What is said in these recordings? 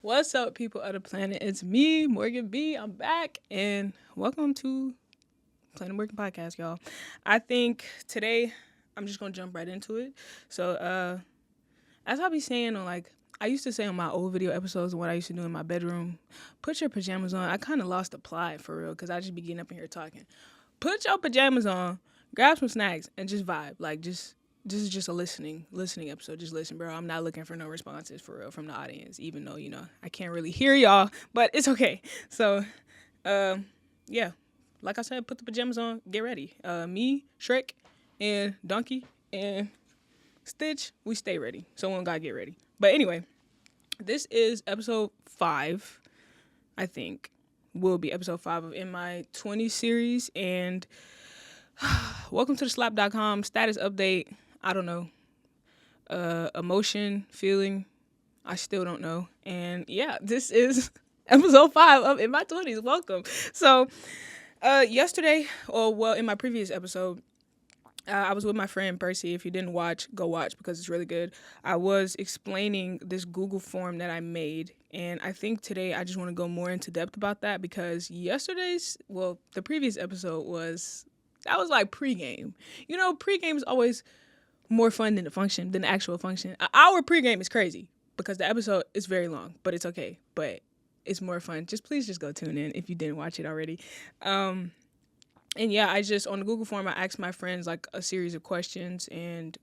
What's up, people of the planet? It's me, Morgan B. I'm back, and welcome to Planet Morgan Podcast, y'all. I think today I'm just gonna jump right into it. So, as I be saying on I used to say on my old video episodes, what I used to do in my bedroom, put your pajamas on. I kind of lost the plot for real, cause I just be getting up in here talking. Put your pajamas on, grab some snacks, and just vibe. This is just a listening episode. Just listen, bro. I'm not looking for no responses for real from the audience, even though I can't really hear y'all, but it's okay. So, yeah, like I said, put the pajamas on, get ready. Me, Shrek, and Donkey and Stitch, we stay ready. Someone gotta get ready. But anyway, this is episode 5. I think will be episode 5 of In My 20s series, and welcome to the slap.com status update. I don't know. Emotion, feeling, I still don't know. And yeah, this is episode 5 of In My 20s. Welcome. So, yesterday, in my previous episode, I was with my friend Percy. If you didn't watch, go watch because it's really good. I was explaining this Google form that I made, and I think today I just want to go more into depth about that because the previous episode that was like pregame. Pregame is always more fun than the actual function. Our pregame is crazy because the episode is very long, but it's okay. But it's more fun. Please just go tune in if you didn't watch it already. And yeah, on the Google form, I asked my friends like a series of questions, and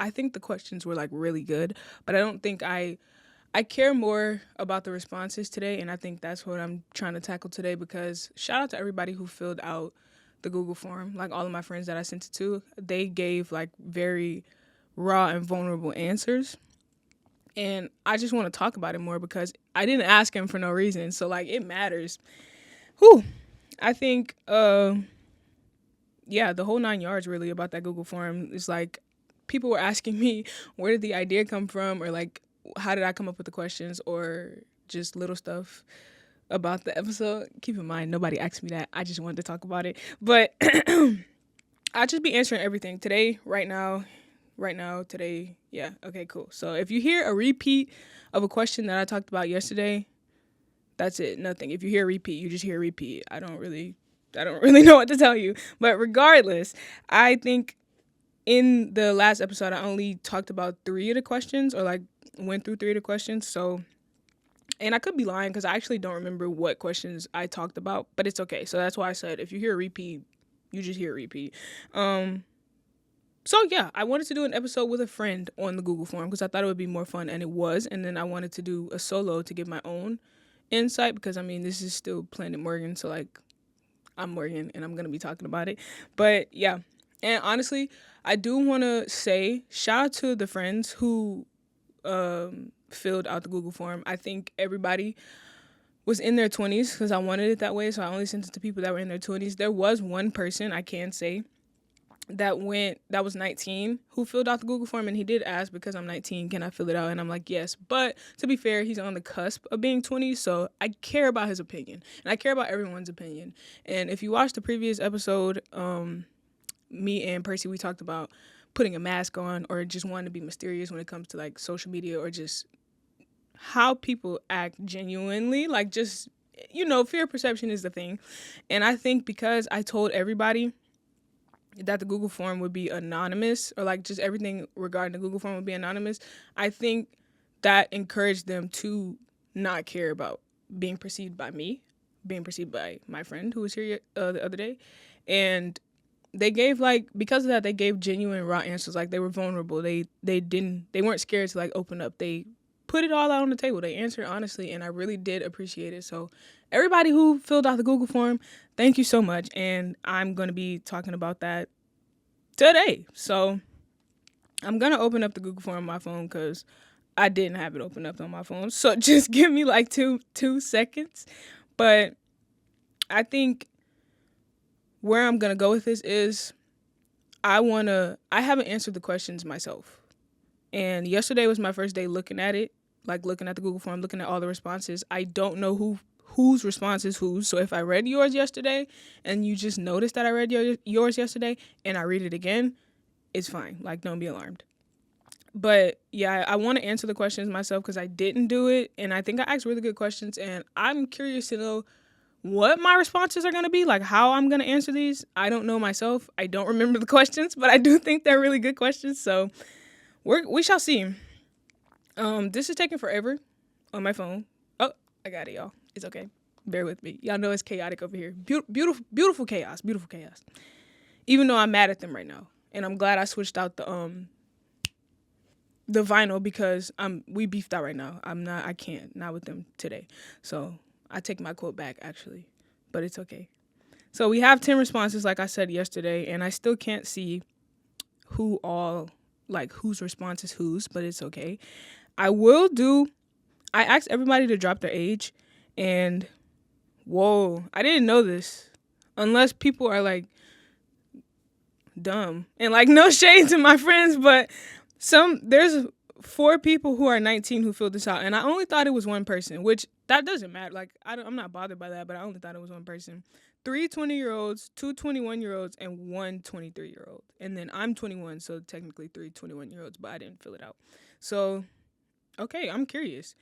I think the questions were like really good, but I don't think I care more about the responses today, and I think that's what I'm trying to tackle today because shout out to everybody who filled out the Google form. Like all of my friends that I sent it to, they gave like very raw and vulnerable answers. And I just want to talk about it more because I didn't ask him for no reason. So like it matters. Whew. I think the whole 9 yards really about that Google form is like people were asking me where did the idea come from, or like how did I come up with the questions, or just little stuff about the episode. Keep in mind, nobody asked me that. I just wanted to talk about it. But I'll just be answering everything today, right now, today. Yeah, okay, cool. So if you hear a repeat of a question that I talked about yesterday, that's it. Nothing. If you hear a repeat, you just hear a repeat. I don't really know what to tell you. But regardless, I think in the last episode, I only talked about 3 of the questions, or like went through 3 of the questions. So, and I could be lying because I actually don't remember what questions I talked about, but it's okay. So that's why I said if you hear a repeat, you just hear a repeat. So yeah, I wanted to do an episode with a friend on the Google form because I thought it would be more fun, and it was. And then I wanted to do a solo to give my own insight because I mean this is still Planet Morgan, so like I'm Morgan and I'm gonna be talking about it. But yeah, and honestly, I do want to say shout out to the friends who filled out the Google form. I think everybody was in their 20s because I wanted it that way, so I only sent it to people that were in their 20s. There was one person I can say that was 19 who filled out the Google form, and he did ask because I'm 19, can I fill it out? And I'm like, yes. But to be fair, he's on the cusp of being 20, so I care about his opinion, and I care about everyone's opinion. And if you watched the previous episode, me and Percy, we talked about putting a mask on or just wanting to be mysterious when it comes to like social media or just how people act genuinely, like just, fear perception is the thing. And I think because I told everybody that the Google form would be anonymous, or like just everything regarding the Google form would be anonymous, I think that encouraged them to not care about being perceived by me, being perceived by my friend who was here the other day. And they gave because of that, they gave genuine raw answers. Like they were vulnerable. They weren't scared to like open up. They put it all out on the table. They answered honestly, and I really did appreciate it. So everybody who filled out the Google form, thank you so much. And I'm going to be talking about that today. So I'm going to open up the Google form on my phone because I didn't have it open up on my phone. So just give me like two seconds. But I think where I'm going to go with this is I haven't answered the questions myself. And yesterday was my first day looking at it, like looking at the Google form, looking at all the responses. I don't know whose response is whose. So if I read yours yesterday and you just noticed that I read yours yesterday and I read it again, it's fine. Like, don't be alarmed. But yeah, I want to answer the questions myself because I didn't do it. And I think I asked really good questions. And I'm curious to know what my responses are going to be, like how I'm going to answer these. I don't know myself. I don't remember the questions, but I do think they're really good questions. So we shall see. This is taking forever on my phone. Oh, I got it, y'all. It's okay. Bear with me. Y'all know it's chaotic over here. Beautiful, beautiful chaos. Beautiful chaos. Even though I'm mad at them right now, and I'm glad I switched out the vinyl because we beefed out right now. I can't not with them today. So I take my quote back actually, but it's okay. So we have 10 responses like I said yesterday, and I still can't see whose response is whose, but it's okay. I asked everybody to drop their age, and whoa, I didn't know this. Unless people are like dumb and like no shade to my friends, but there's 4 people who are 19 who filled this out, and I only thought it was one person, which that doesn't matter. Like I'm not bothered by that, but I only thought it was one person. 3 20-year-olds, 2 21-year-olds, and 1 23-year-old. And then I'm 21, so technically 3 21-year-olds, but I didn't fill it out. So, okay, I'm curious.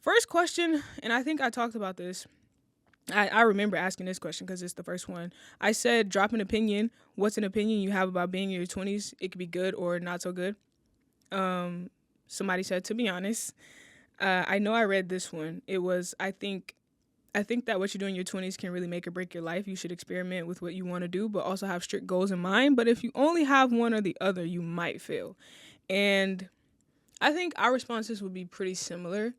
First question, and I think I talked about this. I remember asking this question because it's the first one. I said, drop an opinion. What's an opinion you have about being in your 20s? It could be good or not so good. Somebody said, to be honest, I know I read this one. It was, I think that what you do in your 20s can really make or break your life. You should experiment with what you want to do, but also have strict goals in mind. But if you only have one or the other, you might fail. And I think our responses would be pretty similar.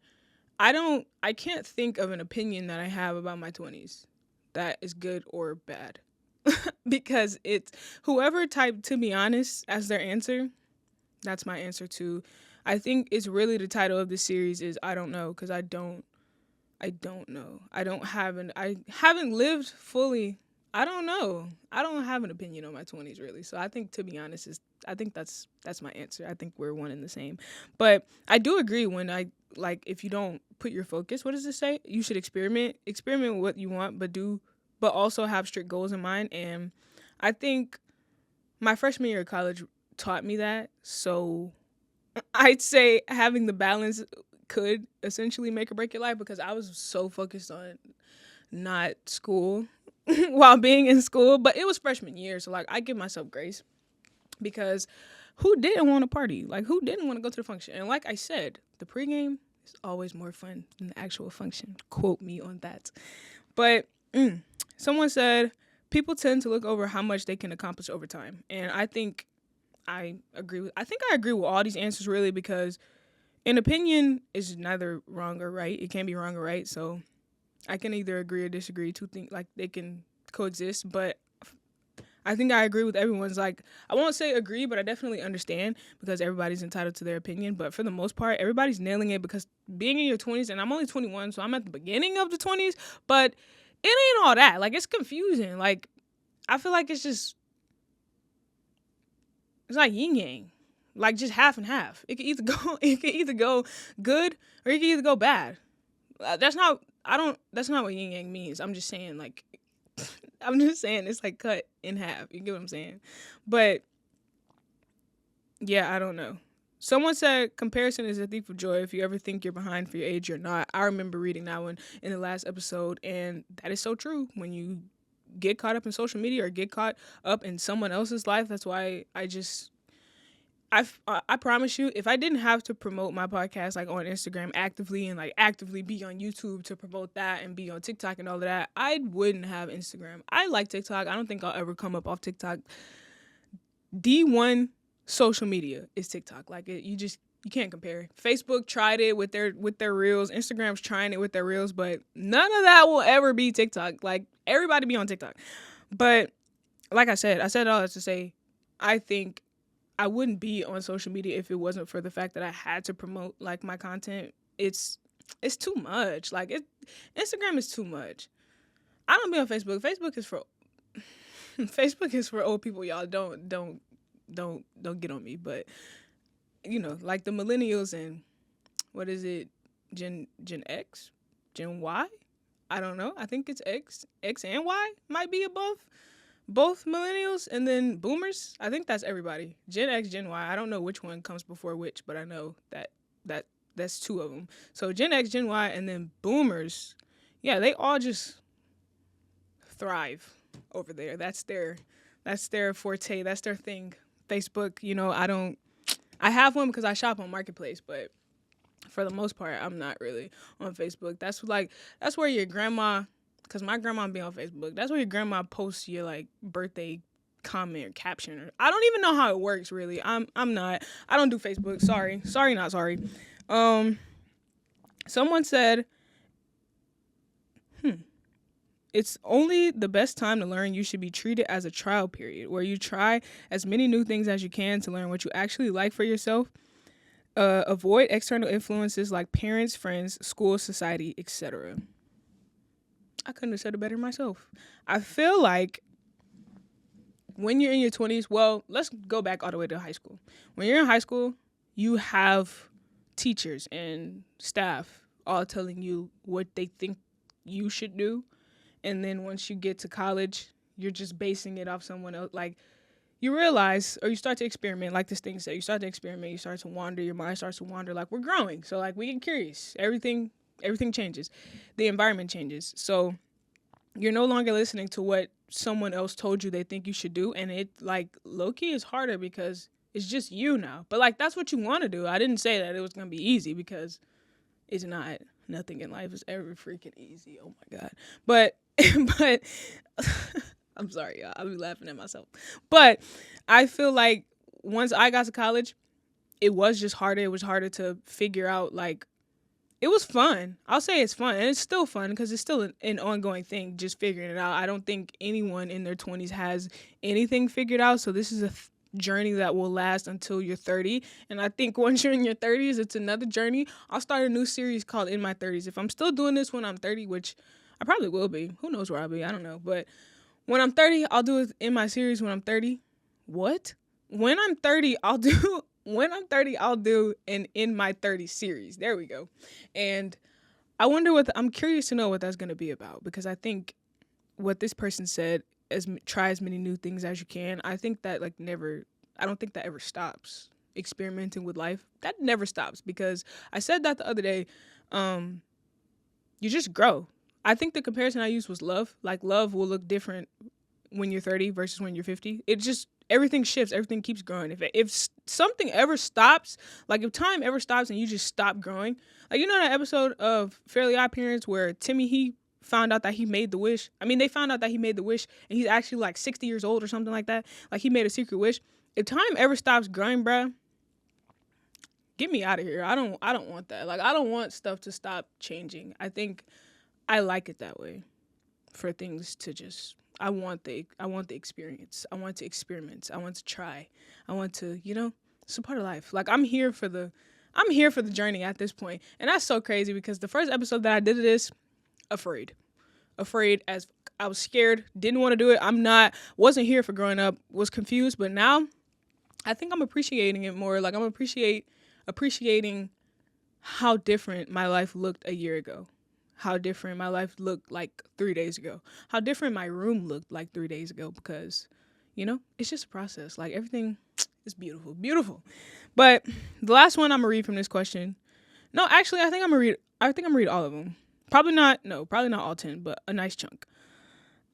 I can't think of an opinion that I have about my 20s that is good or bad. Because it's whoever typed to be honest as their answer, that's my answer too. I think it's really the title of this series is I don't know, because I don't know. I haven't lived fully. I don't know. I don't have an opinion on my 20s really. So I think to be honest that's my answer. I think we're one and the same. But I do agree when if you don't put your focus, what does it say? You should experiment with what you want, but also have strict goals in mind. And I think my freshman year of college taught me that. So I'd say having the balance could essentially make or break your life because I was so focused on not school while being in school. But it was freshman year, so like I give myself grace because who didn't want to party? Like who didn't want to go to the function? And like I said, the pregame is always more fun than the actual function. Quote me on that. But someone said people tend to look over how much they can accomplish over time, and I think I agree with all these answers really because an opinion is neither wrong or right. It can't be wrong or right. So I can either agree or disagree. Two things like they can coexist, but I think I agree with everyone's like I won't say agree, but I definitely understand because everybody's entitled to their opinion. But for the most part, everybody's nailing it because being in your 20s, and I'm only 21, so I'm at the beginning of the 20s, but it ain't all that. Like it's confusing. Like I feel like it's like yin yang, like just half and half. It can either go good or it can either go bad. That's not what yin yang means. I'm just saying it's like cut in half. You get what I'm saying? But yeah, I don't know. Someone said comparison is a thief of joy. If you ever think you're behind for your age, you're not. I remember reading that one in the last episode, and that is so true. When you get caught up in social media or get caught up in someone else's life, that's why I promise you, if I didn't have to promote my podcast like on Instagram actively and like actively be on YouTube to promote that and be on TikTok and all of that, I wouldn't have Instagram. I like TikTok. I don't think I'll ever come up off TikTok. D1 social media is TikTok. Like you can't compare. Facebook tried it with their reels. Instagram's trying it with their reels, but none of that will ever be TikTok. Like everybody be on TikTok. But like I said all that to say, I think I wouldn't be on social media if it wasn't for the fact that I had to promote like my content. It's too much. Like Instagram is too much. I don't be on Facebook. Facebook is for old people, y'all. Don't get on me. But you know, like the millennials and what is it? Gen X? Gen Y? I don't know. I think it's X and Y might be above. both millennials and then boomers. I think that's everybody. Gen X, Gen Y. I don't know which one comes before which, but I know that that's two of them. So Gen X, Gen Y, and then boomers. Yeah, they all just thrive over there. That's their forte. That's their thing. Facebook, I have one because I shop on Marketplace, but for the most part, I'm not really on Facebook. That's where your grandma, because my grandma be on Facebook. That's where your grandma posts your like birthday comment or caption. Or I don't even know how it works really. I'm not. I don't do Facebook. Sorry, not sorry. Um, someone said, it's only the best time to learn. You should be treated as a trial period where you try as many new things as you can to learn what you actually like for yourself. Avoid external influences like parents, friends, school, society, etc. I couldn't have said it better myself. I feel like when you're in your 20s, well, let's go back all the way to high school. When you're in high school, you have teachers and staff all telling you what they think you should do. And then once you get to college, you're just basing it off someone else. Like, you realize, or you start to experiment, like this thing said, you start to experiment, you start to wander, your mind starts to wander, like we're growing. So like we get curious. Everything changes. The environment changes. So you're no longer listening to what someone else told you they think you should do. And it like low key is harder because it's just you now. But like that's what you want to do. I didn't say that it was gonna be easy because it's not. Nothing in life is ever freaking easy. Oh my God. But but I'm sorry, y'all. I'll be laughing at myself. But I feel like once I got to college, it was just harder. It was harder to figure out, like, it was fun. I'll say it's fun. And it's still fun because it's still an ongoing thing, just figuring it out. I don't think anyone in their 20s has anything figured out. So this is a journey that will last until you're 30. And I think once you're in your 30s, it's another journey. I'll start a new series called In My 30s. If I'm still doing this when I'm 30, which I probably will be. Who knows where I'll be? I don't know. But when I'm 30, I'll do it in my series when I'm 30. What? When I'm 30, I'll do an In My 30 series. There we go. And I'm curious to know what that's going to be about because I think what this person said is try as many new things as you can. I think that I don't think that ever stops. Experimenting with life, that never stops because I said that the other day. You just grow. I think the comparison I used was love. Like love will look different when you're 30 versus when you're 50. It just everything shifts. Everything keeps growing. If something ever stops, like if time ever stops and you just stop growing, like you know that episode of Fairly Odd Parents where Timmy he found out that he made the wish. I mean, they found out that he made the wish and he's actually like 60 years old or something like that. Like he made a secret wish. If time ever stops growing, bruh, get me out of here. I don't want that. Like I don't want stuff to stop changing. I think I like it that way. For things to just I want the experience. I want to experiment. I want to try. I want to, it's a part of life. Like I'm here for the journey at this point. And that's so crazy because the first episode that I did of this, afraid as I was scared, didn't want to do it. Wasn't here for growing up, was confused, but now I think I'm appreciating it more. Like I'm appreciating how different my life looked a year ago. How different my life looked like 3 days ago. How different my room looked like 3 days ago because, it's just a process. Like everything is beautiful, beautiful. But the last one I'm gonna read from this question. No, actually, I think I'm gonna read all of them. Probably not all 10, but a nice chunk.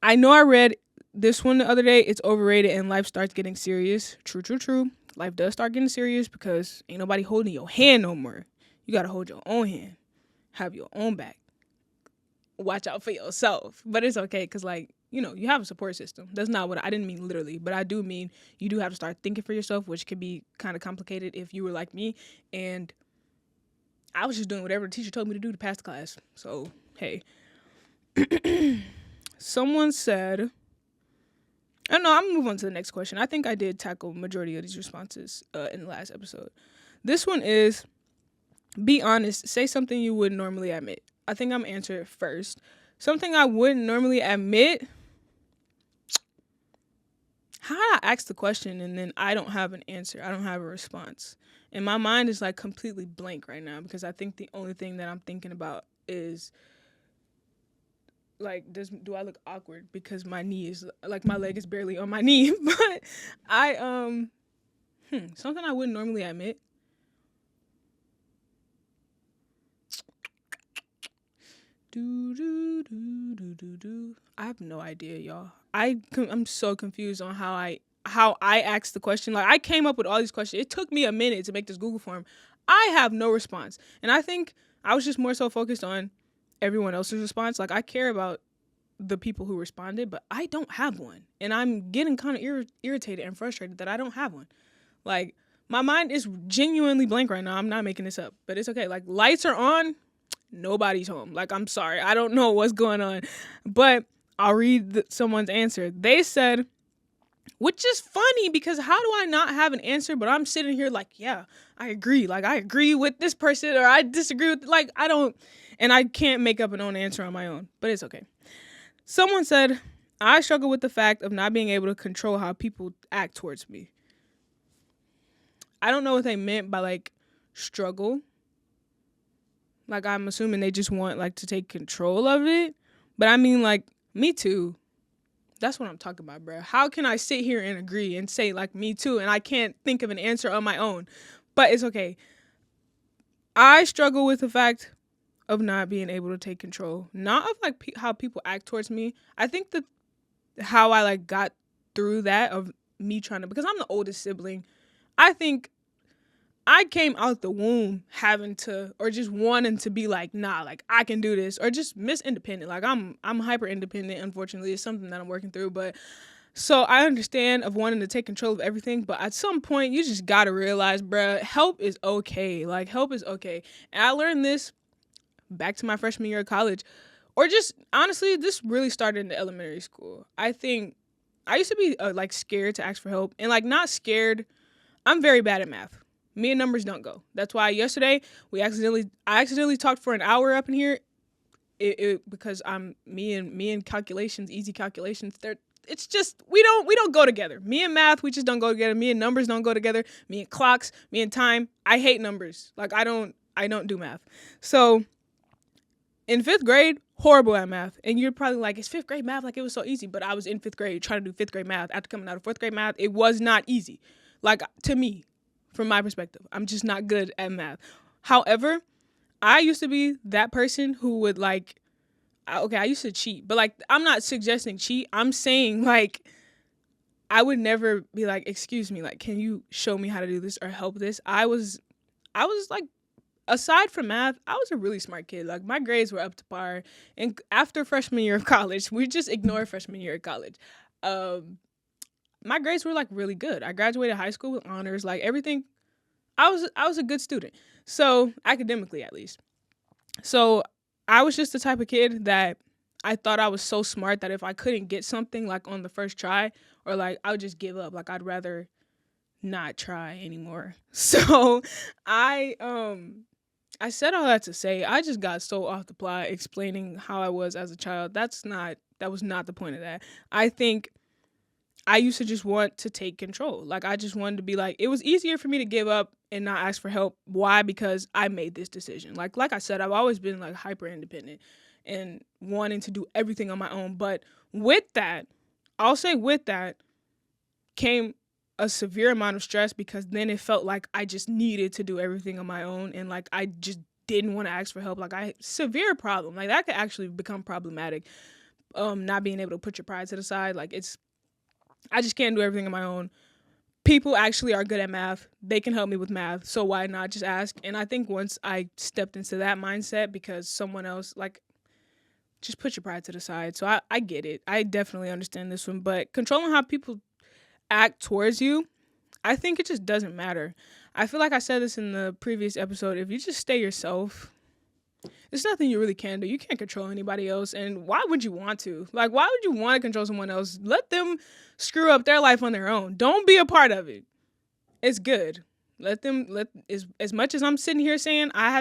I know I read this one the other day. It's overrated and life starts getting serious. True, true, true. Life does start getting serious because ain't nobody holding your hand no more. You gotta hold your own hand. Have your own back. Watch out for yourself. But it's okay because, you have a support system. That's not what I didn't mean literally, but I do mean you do have to start thinking for yourself, which can be kind of complicated if you were like me. And I was just doing whatever the teacher told me to do to pass the class. So, hey. Someone said, I'm going to move on to the next question. I think I did tackle majority of these responses in the last episode. This one is, be honest, say something you wouldn't normally admit. I think I'm answering it first. Something I wouldn't normally admit. How do I ask the question and then I don't have an answer? I don't have a response. And my mind is completely blank right now because I think the only thing that I'm thinking about is like, do I look awkward because my knee is like my leg is barely on my knee? But I something I wouldn't normally admit. Do do do do do do. I have no idea, y'all. I'm so confused on how I asked the question. Like, I came up with all these questions. It took me a minute to make this Google form. I have no response, and I think I was just more so focused on everyone else's response. Like, I care about the people who responded, but I don't have one, and I'm getting kind of irritated and frustrated that I don't have one. Like, my mind is genuinely blank right now. I'm not making this up, but it's okay. Like, lights are on, nobody's home. Like, I'm sorry, I don't know what's going on, but I'll read someone's answer. They said, which is funny because how do I not have an answer, but I'm sitting here like, yeah, I agree. Like, I agree with this person, or I disagree with, like, I don't, and I can't make up an own answer on my own, but it's okay. Someone said, I struggle with the fact of not being able to control how people act towards me. I don't know what they meant by, like, struggle. Like, I'm assuming they just want, like, to take control of it. But I mean, like, me too. That's what I'm talking about, bro. How can I sit here and agree and say, like, me too, and I can't think of an answer on my own? But it's okay. I struggle with the fact of not being able to take control. Not of, like, how people act towards me. I think that how I, like, got through that of me trying to, because I'm the oldest sibling, I think I came out the womb having to, or just wanting to be like, nah, like, I can do this, or just Miss Independent. Like, I'm hyper independent. Unfortunately, it's something that I'm working through. But so I understand of wanting to take control of everything, but at some point you just gotta realize, bruh, help is okay. Like, help is okay. And I learned this back to my freshman year of college, or just honestly, this really started in the elementary school. I think I used to be like scared to ask for help, and like not scared. I'm very bad at math. Me and numbers don't go. That's why yesterday I accidentally talked for an hour up in here. Because I'm me and calculations, easy calculations. It's just we don't go together. Me and math, we just don't go together. Me and numbers don't go together. Me and clocks, me and time. I hate numbers. Like, I don't do math. So in 5th grade, horrible at math. And you're probably like, it's 5th grade math, like it was so easy. But I was in 5th grade trying to do 5th grade math. After coming out of 4th grade math, it was not easy. Like, to me, from my perspective, I'm just not good at math. However, I used to be that person who would like, okay, I used to cheat, but like, I'm not suggesting cheat. I'm saying, like, I would never be like, excuse me, like, can you show me how to do this or help this? I was like, aside from math, I was a really smart kid. Like, my grades were up to par. And after freshman year of college, we just ignore freshman year of college. My grades were like really good. I graduated high school with honors, like everything. I was a good student. So, academically at least. So, I was just the type of kid that I thought I was so smart that if I couldn't get something like on the first try, or like I would just give up. Like, I'd rather not try anymore. So, I said all that to say I just got so off the plot explaining how I was as a child. That was not the point of that. I think I used to just want to take control. Like, I just wanted to be like, it was easier for me to give up and not ask for help. Why? Because I made this decision. Like I said, I've always been like hyper independent and wanting to do everything on my own. But with that, I'll say with that came a severe amount of stress, because then it felt like I just needed to do everything on my own, and like I just didn't want to ask for help. Like, severe problem. Like, that could actually become problematic. Not being able to put your pride to the side. Like, I just can't do everything on my own. People actually are good at math. They can help me with math. So why not just ask? And I think once I stepped into that mindset, because someone else, like, just put your pride to the side. So I get it. I definitely understand this one. But controlling how people act towards you, I think it just doesn't matter. I feel like I said this in the previous episode. If you just stay yourself, there's nothing you really can do. You can't control anybody else. And why would you want to? Like, why would you want to control someone else? Let them screw up their life on their own. Don't be a part of it. It's good. As much as I'm sitting here saying I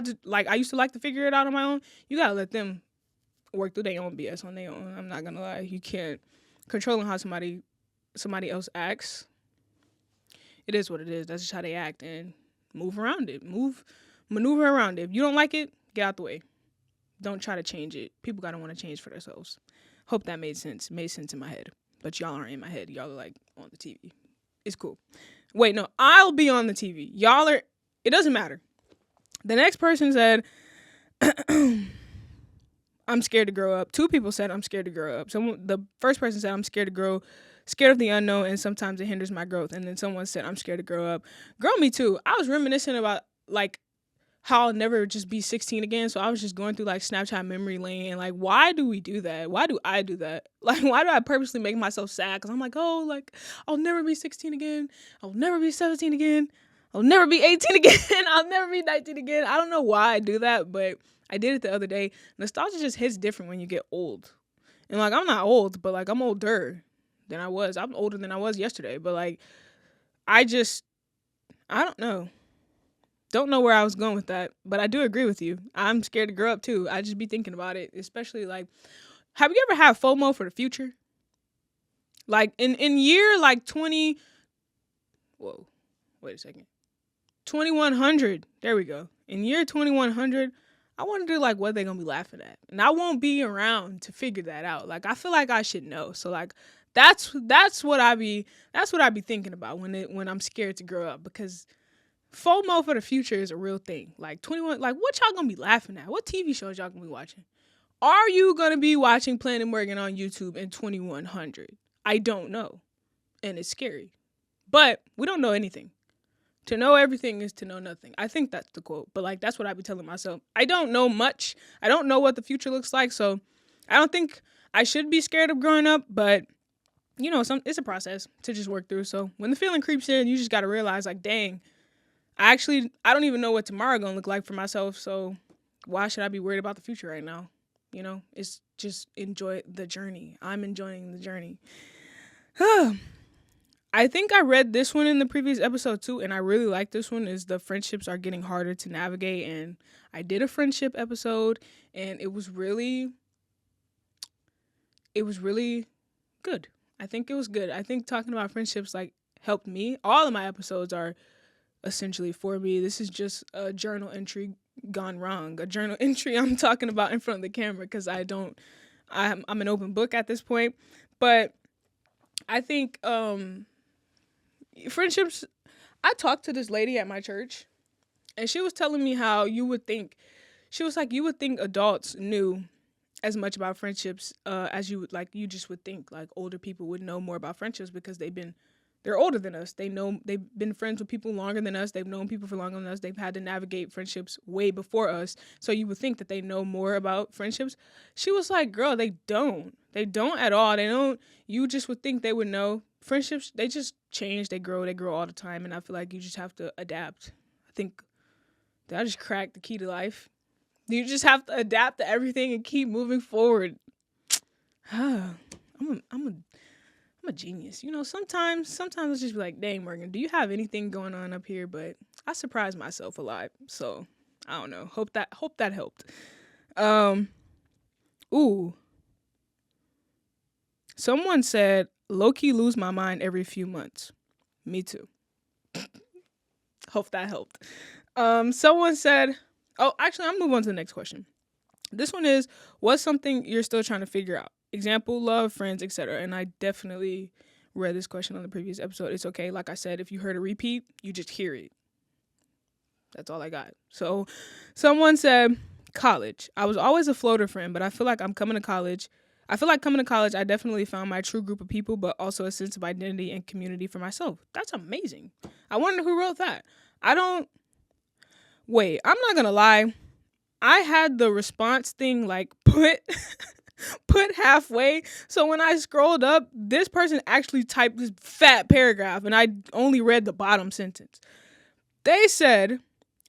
used to like to figure it out on my own, you gotta let them work through their own BS on their own. I'm not gonna lie. You can't controlling how somebody else acts. It is what it is. That's just how they act, and move around it. Maneuver around it. If you don't like it, get out the way. Don't try to change it. People gotta want to change for themselves. Hope that made sense. Made sense in my head. But y'all aren't in my head. Y'all are like on the TV. It's cool. Wait, no, I'll be on the TV. Y'all are, it doesn't matter. The next person said, I'm scared to grow up. Two people said I'm scared to grow up. The first person said I'm scared of the unknown, and sometimes it hinders my growth. And then someone said I'm scared to grow up. Girl, me too. I was reminiscing about like how I'll never just be 16 again. So I was just going through like Snapchat memory lane and like, why do we do that? Why do I do that? Like, why do I purposely make myself sad? Because I'm like, oh, like I'll never be 16 again. I'll never be 17 again. I'll never be 18 again. I'll never be 19 again. I don't know why I do that, but I did it the other day. Nostalgia just hits different when you get old. And like, I'm not old, but like I'm older than I was. I'm older than I was yesterday. But like, I don't know. Don't know where I was going with that. But I do agree with you. I'm scared to grow up too. I just be thinking about it. Especially like, have you ever had FOMO for the future? Like in year like 20, whoa, wait a second. 2100. There we go. In year 2100, I wonder like what they're gonna be laughing at, and I won't be around to figure that out. Like I feel like I should know. So like that's what I be thinking about when I'm scared to grow up, because FOMO for the future is a real thing. Like 21, like what y'all gonna be laughing at? What TV shows y'all gonna be watching? Are you gonna be watching Planet Morgan on YouTube in 2100? I don't know, and it's scary. But we don't know anything. To know everything is to know nothing. I think that's the quote. But like that's what I be telling myself. I don't know much. I don't know what the future looks like. So I don't think I should be scared of growing up. But you know, it's a process to just work through. So when the feeling creeps in, you just gotta realize like, dang, I don't even know what tomorrow gonna look like for myself. So why should I be worried about the future right now? You know, it's just enjoy the journey. I'm enjoying the journey. I think I read this one in the previous episode too, and I really like this one. Is the friendships are getting harder to navigate, and I did a friendship episode, and it was really good. I think it was good. I think talking about friendships like helped me. All of my episodes are essentially for me. This is just a journal entry gone wrong. A journal entry I'm talking about in front of the camera because I'm an open book at this point, but I think friendships, I talked to this lady at my church, and she was telling me how you would think adults knew as much about friendships as you just would think like older people would know more about friendships because they're older than us. They've been friends with people longer than us. They've known people for longer than us. They've had to navigate friendships way before us. So you would think that they know more about friendships. She was like, girl, they don't. They don't at all. They don't. You just would think they would know. Friendships, they just change. They grow all the time. And I feel like you just have to adapt. I think that I just cracked the key to life. You just have to adapt to everything and keep moving forward. I'm a genius. You know, sometimes I just be like, dang, Morgan, do you have anything going on up here? But I surprise myself a lot. So I don't know. Hope that helped. Ooh. Someone said, low-key lose my mind every few months. Me too. Hope that helped. Someone said, oh, actually, I'll move on to the next question. This one is, what's something you're still trying to figure out? Example, love, friends, etc. And I definitely read this question on the previous episode. It's okay. Like I said, if you heard a repeat, you just hear it. That's all I got. So someone said, college. I was always a floater friend, but I feel like coming to college, I definitely found my true group of people, but also a sense of identity and community for myself. That's amazing. I wonder who wrote that. I'm not going to lie. I had the response thing like put halfway. So when I scrolled up, this person actually typed this fat paragraph and I only read the bottom sentence. They said,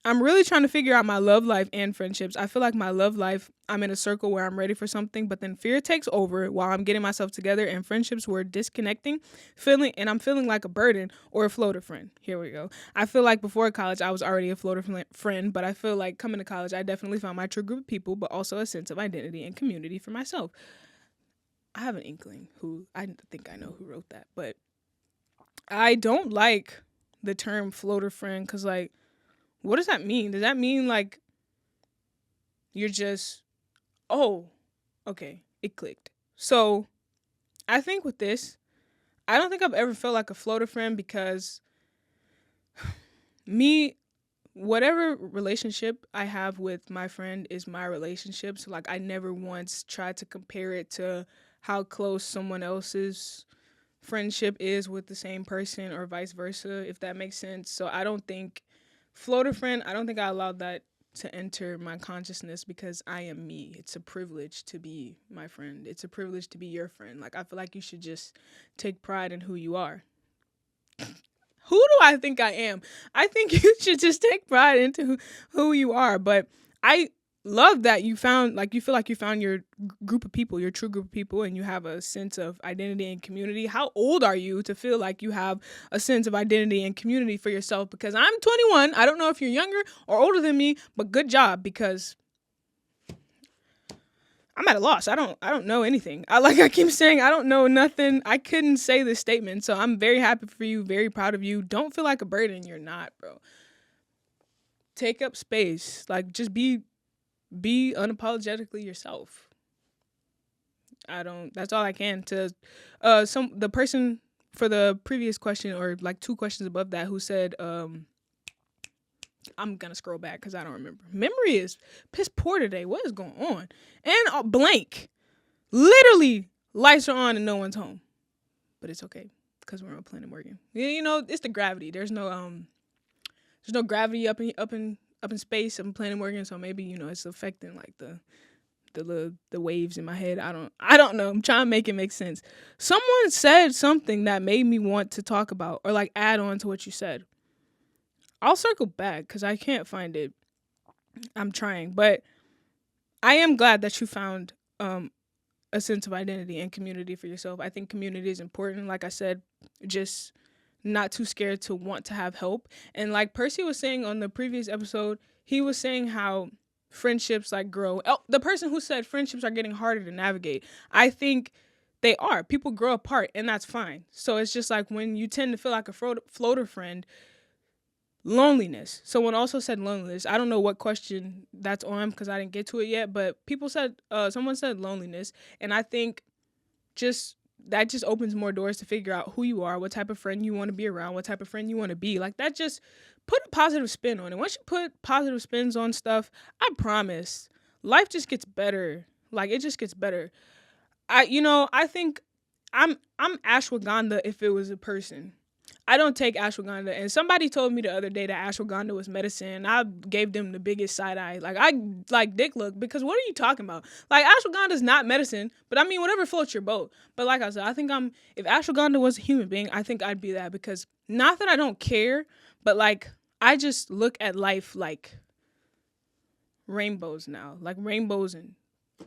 I'm really trying to figure out my love life and friendships. I feel like my love life, I'm in a circle where I'm ready for something, but then fear takes over while I'm getting myself together, and friendships were disconnecting, I'm feeling like a burden or a floater friend. Here we go. I feel like before college, I was already a floater friend, but I feel like coming to college, I definitely found my true group of people, but also a sense of identity and community for myself. I have an inkling I think I know who wrote that, but I don't like the term floater friend because, like, what does that mean? Does that mean, like, you're just, oh, okay, it clicked. So I think with this, I don't think I've ever felt like a floater friend because me, whatever relationship I have with my friend is my relationship. So like I never once tried to compare it to how close someone else's friendship is with the same person or vice versa, if that makes sense. So I don't think floater friend, I don't think I allowed that to enter my consciousness because I am me. It's a privilege to be my friend. It's a privilege to be your friend. Like I feel like you should just take pride in who you are. Who do I think I am? I think you should just take pride into who you are. But I love that you found, like, you feel like you found your group of people, your true group of people, and you have a sense of identity and community. How old are you to feel like you have a sense of identity and community for yourself? Because I'm 21. I don't know if you're younger or older than me, but good job, because I'm at a loss. I don't know anything. I keep saying I don't know nothing. I couldn't say this statement. So I'm very happy for you, very proud of you. Don't feel like a burden. You're not, bro. Take up space. Like just be unapologetically yourself. I don't That's all I can to some the person for the previous question or like two questions above that who said I'm gonna scroll back because I don't remember. Memory is piss poor today. What is going on? And blank. Literally, lights are on and no one's home, but it's okay because we're on Planet Morgan. Yeah, it's the gravity. There's no gravity up in space. I'm Planet Morgan, so maybe it's affecting like the waves in my head. I don't know. I'm trying to make it make sense. Someone said something that made me want to talk about or like add on to what you said. I'll circle back because I can't find it. I'm trying, but I am glad that you found a sense of identity and community for yourself. I think community is important. Like I said, just not too scared to want to have help. And like Percy was saying on the previous episode, he was saying how friendships like grow. Oh, the person who said friendships are getting harder to navigate. I think they are. People grow apart and that's fine. So it's just like when you tend to feel like a floater friend, loneliness. Someone also said loneliness. I don't know what question that's on because I didn't get to it yet, but someone said loneliness, and I think just that just opens more doors to figure out who you are, what type of friend you want to be around, what type of friend you want to be. Like that just put a positive spin on it. Once you put positive spins on stuff, I promise life just gets better. Like it just gets better. I think I'm ashwagandha if it was a person. I don't take ashwagandha. And somebody told me the other day that ashwagandha was medicine. I gave them the biggest side eye. Like, I like dick look because what are you talking about? Like, ashwagandha is not medicine, but I mean, whatever floats your boat. But like I said, I think if ashwagandha was a human being, I think I'd be that because not that I don't care, but like, I just look at life like rainbows now. Like, rainbows and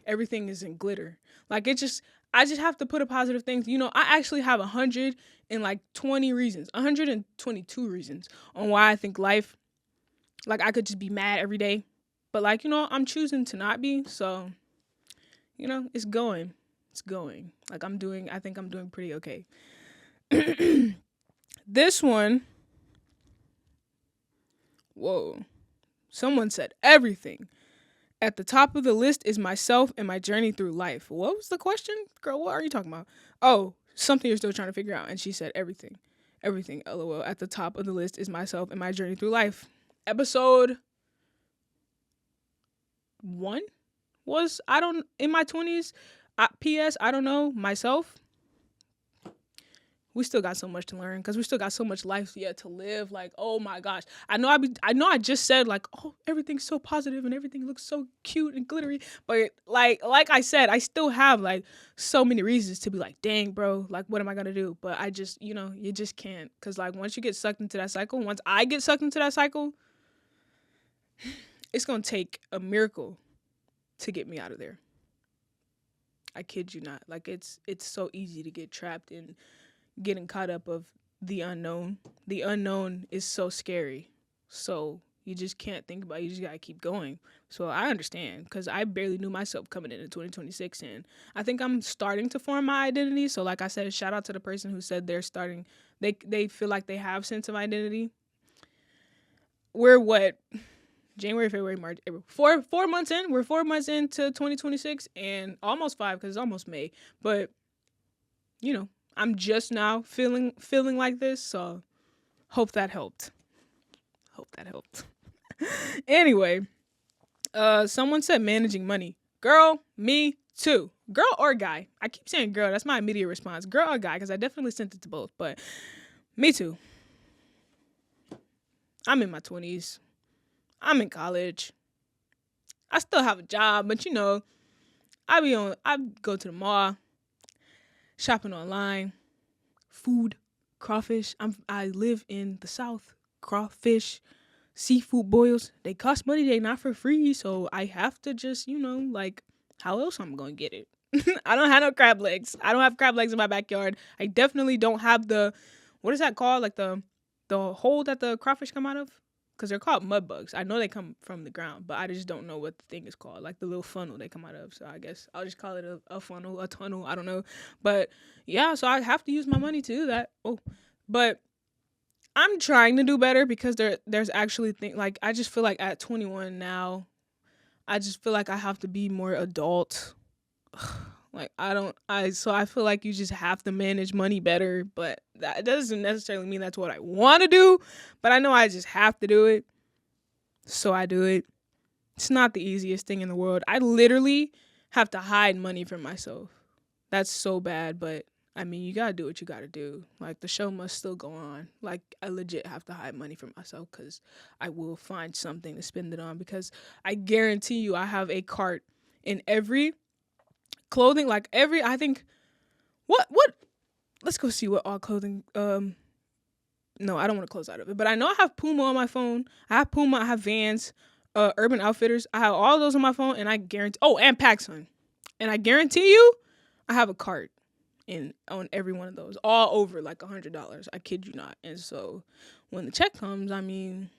everything is in glitter. Like, I just have to put a positive thing. I actually have 120 reasons, 122 reasons on why I think life, like I could just be mad every day. But like, I'm choosing to not be. So, it's going. It's going. Like I think I'm doing pretty okay. This one, whoa. Someone said everything. At the top of the list is myself and my journey through life. What was the question? Girl, what are you talking about? Oh, something you're still trying to figure out. And she said everything. Everything, LOL. At the top of the list is myself and my journey through life. Episode 1 was, in my 20s. P.S. I don't know, myself. We still got so much to learn because we still got so much life yet to live. Like, oh my gosh. I know I just said like, oh, everything's so positive and everything looks so cute and glittery. But like I said, I still have like so many reasons to be like, dang, bro, like what am I gonna do? But I just, you just can't. Cause like once you get sucked into that cycle, once I get sucked into that cycle, it's gonna take a miracle to get me out of there. I kid you not. Like it's so easy to get trapped in getting caught up of the unknown. The unknown is so scary. So you just can't think about it. You just gotta keep going. So I understand because I barely knew myself coming into 2026, and I think I'm starting to form my identity. So like I said, shout out to the person who said they're starting. They feel like they have sense of identity. We're what, January, February, March, April. 4 months in. We're 4 months into 2026 and almost 5 because it's almost May. But I'm just now feeling like this, so hope that helped. Anyway, someone said managing money. Girl, me too. Girl or guy. I keep saying girl. That's my immediate response. Girl or guy, because I definitely sent it to both. But me too. I'm in my 20s. I'm in college. I still have a job, but I go to the mall, shopping online, food, crawfish. I live in the South. Crawfish, seafood boils, they cost money. They not for free, so I have to just how else I'm gonna get it? I don't have no crab legs. I don't have crab legs in my backyard. I definitely don't have the, what is that called, like the hole that the crawfish come out of, because they're called mud bugs. I know they come from the ground, but I just don't know what the thing is called, like the little funnel they come out of. So I guess I'll just call it a funnel, a tunnel, I don't know. But yeah, so I have to use my money to do that. But I'm trying to do better, because there's actually things, like, I just feel like at 21 now, I just feel like I have to be more adult. So I feel like you just have to manage money better, but that doesn't necessarily mean that's what I want to do, but I know I just have to do it. So I do it. It's not the easiest thing in the world. I literally have to hide money from myself. That's so bad, but I mean, you gotta do what you gotta do. Like, the show must still go on. Like, I legit have to hide money from myself, because I will find something to spend it on, because I guarantee you I have a cart in every clothing, I think, what, let's go see what all clothing, no, I don't want to close out of it, but I know I have Puma on my phone. I have Puma, I have Vans, Urban Outfitters. I have all those on my phone, and I guarantee, and PacSun. And I guarantee you, I have a cart on every one of those, all over like $100. I kid you not. And so when the check comes, I mean,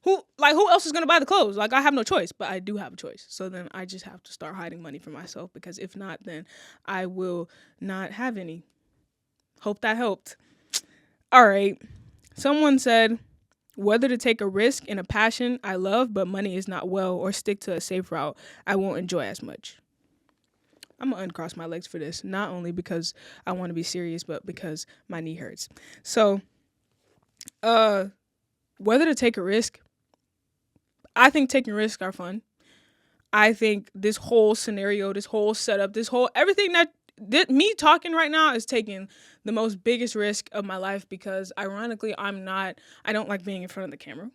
who else is gonna buy the clothes? Like, I have no choice, but I do have a choice. So then I just have to start hiding money for myself, because if not, then I will not have any. Hope that helped. All right. Someone said whether to take a risk in a passion I love but money is not well, or stick to a safe route I won't enjoy as much. I'm going to uncross my legs for this, not only because I want to be serious, but because my knee hurts. So, whether to take a risk, I think taking risks are fun. I think this whole scenario, this whole setup, everything that me talking right now is taking the most biggest risk of my life, because ironically, I don't like being in front of the camera.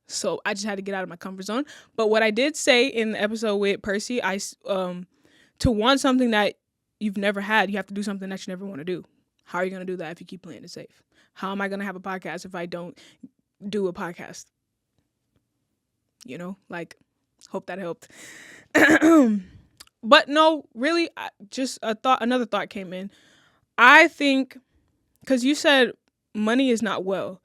So I just had to get out of my comfort zone. But what I did say in the episode with Percy, to want something that you've never had, you have to do something that you never want to do. How are you going to do that if you keep playing it safe? How am I going to have a podcast if I don't do a podcast? Hope that helped. But no, really, another thought came in. I think, because you said money is not well,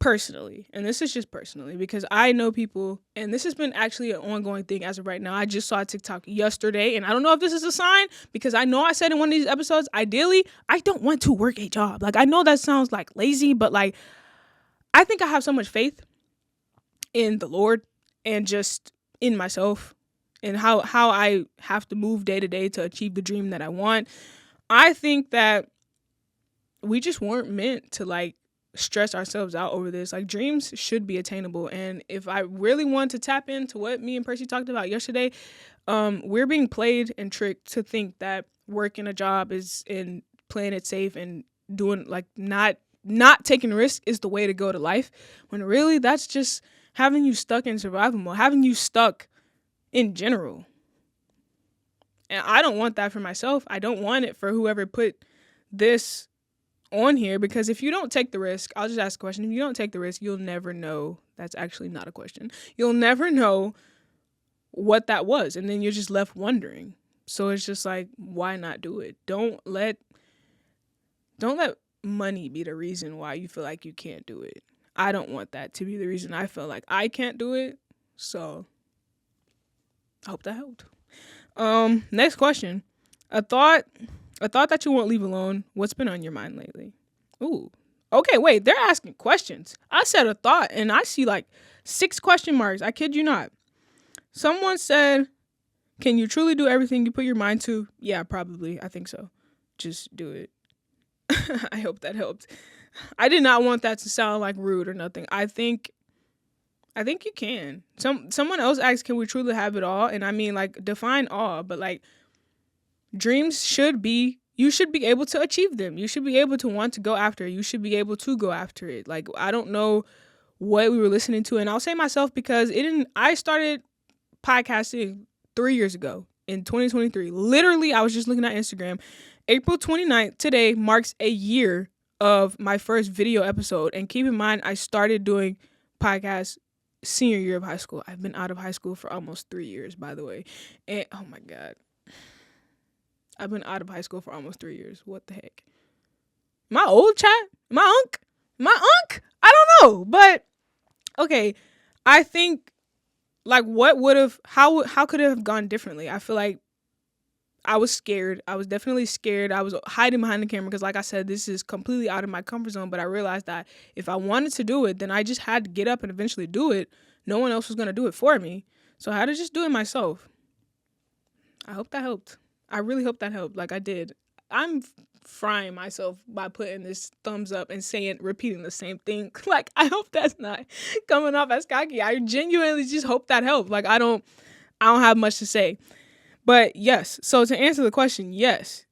personally, and this is just personally, because I know people, and this has been actually an ongoing thing as of right now. I just saw a TikTok yesterday, and I don't know if this is a sign, because I know I said in one of these episodes, ideally, I don't want to work a job. Like, I know that sounds like lazy, but like, I think I have so much faith in the Lord and just in myself, and how I have to move day to day to achieve the dream that I want. I think that we just weren't meant to stress ourselves out over this. Like, dreams should be attainable. And if I really want to tap into what me and Percy talked about yesterday, we're being played and tricked to think that working a job is in playing it safe and doing not taking risks is the way to go to life, when really that's just having you stuck in survival mode, having you stuck in general. And I don't want that for myself. I don't want it for whoever put this on here, because if you don't take the risk, I'll just ask a question. If you don't take the risk, you'll never know. That's actually not a question. You'll never know what that was. And then you're just left wondering. So it's just like, why not do it? Don't let money be the reason why you feel like you can't do it. I don't want that to be the reason I feel like I can't do it. So I hope that helped. Next question. A thought that you won't leave alone. What's been on your mind lately? Ooh, Okay, wait, they're asking questions. I said a thought and I see like 6 question marks. I kid you not. Someone said, can you truly do everything you put your mind to? Yeah, probably. I think so. Just do it. I hope that helped. I did not want that to sound like rude or nothing. I think you can. Someone else asked, can we truly have it all? And I mean, like, define all, but like, dreams should be, you should be able to achieve them. You should be able to want to go after it. You should be able to go after it. Like, I don't know what we were listening to, and I'll say myself because I started podcasting 3 years ago in 2023. Literally, I was just looking at Instagram. April 29th, today marks a year of my first video episode. And keep in mind, I started doing podcasts senior year of high school. I've been out of high school for almost 3 years, by the way. And oh my God. I've been out of high school for almost 3 years. What the heck? My old chat? My unk? I don't know. But okay, I think like how could it have gone differently? I feel like I was scared. I was definitely scared. I was hiding behind the camera because, like I said, this is completely out of my comfort zone. But I realized that if I wanted to do it, then I just had to get up and eventually do it. No one else was going to do it for me. So I had to just do it myself. I hope that helped. I really hope that helped. Like I did. I'm frying myself by putting this thumbs up and repeating the same thing. Like, I hope that's not coming off as cocky. I genuinely just hope that helped. Like, I don't have much to say. But yes, so to answer the question, yes.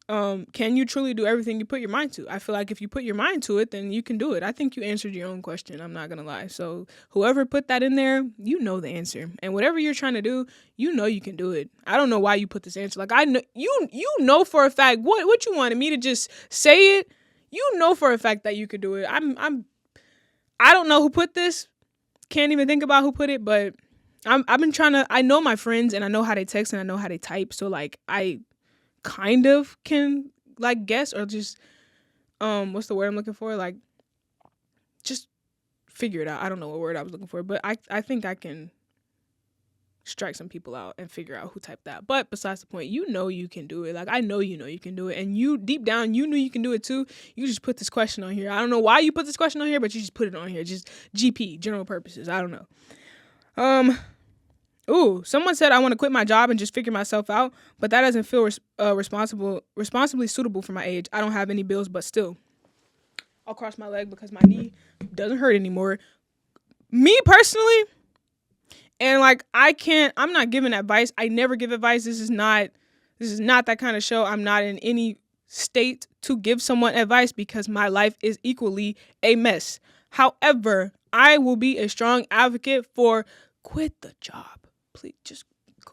Can you truly do everything you put your mind to? I feel like if you put your mind to it, then you can do it. I think you answered your own question. I'm not going to lie. So whoever put that in there, you know the answer. And whatever you're trying to do, you know you can do it. I don't know why you put this answer. Like, I know you know for a fact what you wanted me to just say it. You know for a fact that you could do it. I don't know who put this. Can't even think about who put it, but I've been trying to, I know my friends and I know how they text and I know how they type. So like I kind of can like guess or just what's the word I'm looking for? Like just figure it out. I don't know what word I was looking for, but I think I can strike some people out and figure out who typed that. But besides the point, you know you can do it. Like I know you can do it. And you deep down you knew you can do it too. You just put this question on here. I don't know why you put this question on here, but you just put it on here. Just GP, general purposes. I don't know. Ooh, someone said I want to quit my job and just figure myself out, but that doesn't feel responsibly suitable for my age. I don't have any bills, but still. I'll cross my leg because my knee doesn't hurt anymore. Me personally, and like I'm not giving advice. I never give advice. This is not that kind of show. I'm not in any state to give someone advice because my life is equally a mess. However, I will be a strong advocate for quit the job. Please,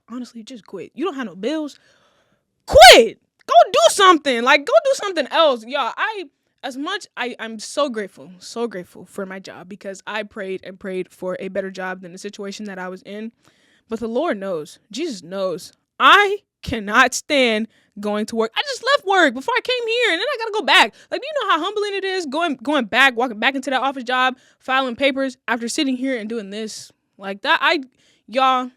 honestly, just quit. You don't have no bills. Quit. Go do something. Like, go do something else. Y'all, I'm so grateful for my job because I prayed and prayed for a better job than the situation that I was in. But the Lord knows, Jesus knows, I cannot stand going to work. I just left work before I came here and then I gotta go back. Like, do you know how humbling it is going back, walking back into that office job, filing papers after sitting here and doing this? Like that, y'all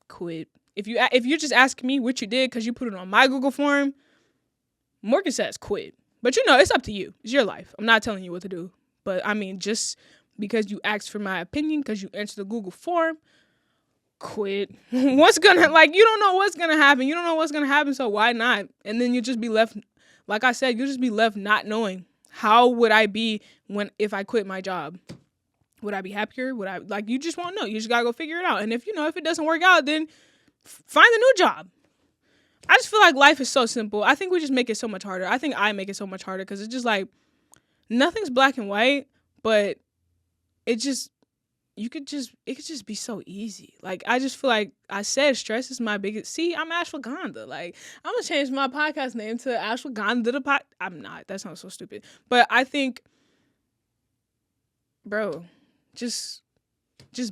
quit. If you're just asking me what you did because you put it on my Google form, Morgan says quit. But you know, it's up to you. It's your life. I'm not telling you what to do. But I mean, just because you asked for my opinion, because you answered the Google form, quit. You don't know what's gonna happen. You don't know what's gonna happen, so why not? And then you just be left, like I said, you'll just be left not knowing how would I be if I quit my job. Would I be happier? You just won't know. You just gotta go figure it out. And if it doesn't work out, then find a new job. I just feel like life is so simple. I think we just make it so much harder. I think I make it so much harder because it's just like nothing's black and white, but it could just be so easy. Like, I just feel like I said stress is my biggest. See, I'm Ashwagandha. Like, I'm gonna change my podcast name to Ashwagandha I'm not. That sounds so stupid. But I think, bro, just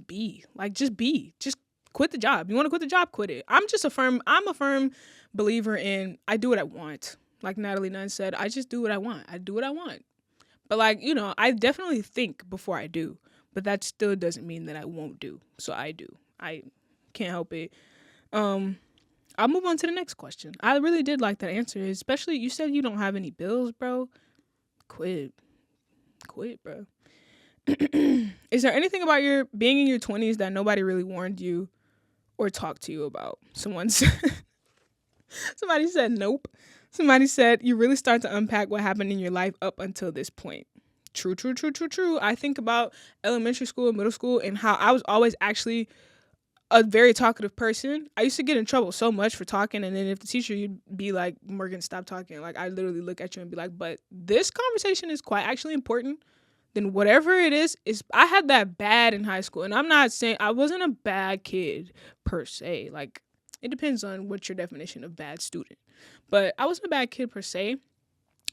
be. Like, just be. Just quit the job. You want to quit the job? Quit it. I'm a firm believer in I do what I want. Like Natalie Nunn said, I just do what I want. I do what I want. But like, I definitely think before I do. But that still doesn't mean that I won't do. So I do. I can't help it. I'll move on to the next question. I really did like that answer, especially you said you don't have any bills, bro. Quit. Quit, bro. Is there anything about your being in your 20s that nobody really warned you or talked to you about? Somebody said nope. Somebody said you really start to unpack what happened in your life up until this point. True, true, true, true, true. I think about elementary school and middle school and how I was always actually a very talkative person. I used to get in trouble so much for talking, and then if the teacher, you'd be like, Morgan, stop talking. Like, I literally look at you and be like, but this conversation is quite actually important. Then whatever it is I had that bad in high school. And I'm not saying I wasn't a bad kid per se. Like, it depends on what your definition of bad student. But I wasn't a bad kid per se.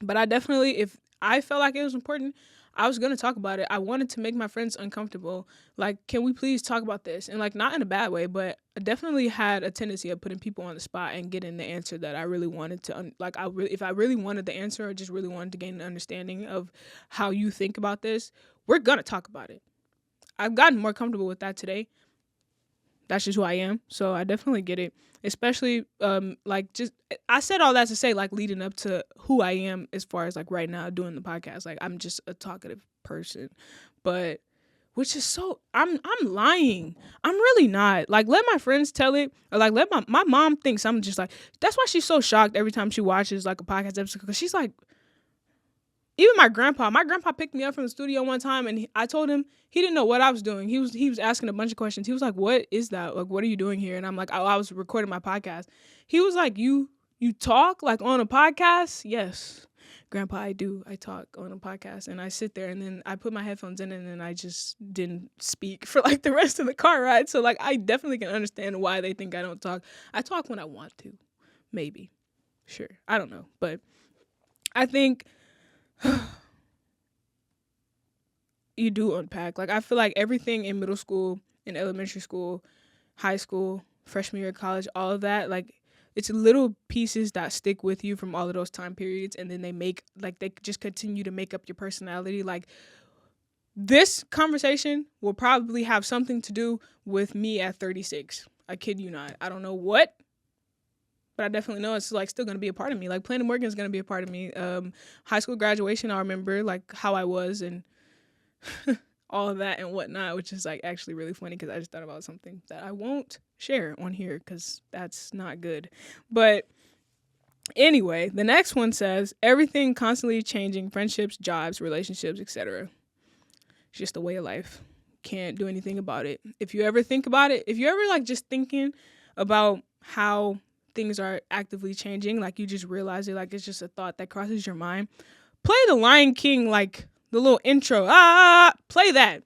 But I definitely, if I felt like it was important, I was going to talk about it. I wanted to make my friends uncomfortable. Like, can we please talk about this? And, like, not in a bad way, but I definitely had a tendency of putting people on the spot and getting the answer that I really wanted to, if I really wanted the answer or just really wanted to gain an understanding of how you think about this, we're going to talk about it. I've gotten more comfortable with that today. That's just who I am. So I definitely get it. Especially, I said all that to say, like, leading up to who I am as far as, like, right now doing the podcast. Like, I'm just a talkative person. But, which is I'm lying. I'm really not. Like, let my friends tell it. Or, like, let my mom thinks I'm just like, that's why she's so shocked every time she watches, like, a podcast episode. Because she's like, even my grandpa picked me up from the studio one time, and I told him he didn't know what I was doing. He was asking a bunch of questions. He was like, what is that? Like, what are you doing here? And I'm like, oh, I was recording my podcast. He was like, you talk like on a podcast? Yes, Grandpa, I do. I talk on a podcast, and I sit there, and then I put my headphones in, and then I just didn't speak for like the rest of the car ride. So, like, I definitely can understand why they think I don't talk. I talk when I want to, maybe, sure, I don't know, but I think you do unpack. Like, I feel like everything in middle school, in elementary school, high school, freshman year of college, all of that, like, it's little pieces that stick with you from all of those time periods, and then they just continue to make up your personality. Like, this conversation will probably have something to do with me at 36. I kid you not. I don't know what, but I definitely know it's, like, still going to be a part of me. Like, Planet Morgan is going to be a part of me. High school graduation, I remember, like, how I was and all of that and whatnot, which is, like, actually really funny because I just thought about something that I won't share on here because that's not good. But anyway, the next one says, everything constantly changing, friendships, jobs, relationships, etc. It's just a way of life. Can't do anything about it. If you ever think about it, if you're ever, like, just thinking about how things are actively changing, like, you just realize it, like, it's just a thought that crosses your mind, play the Lion King, like, the little intro, play that.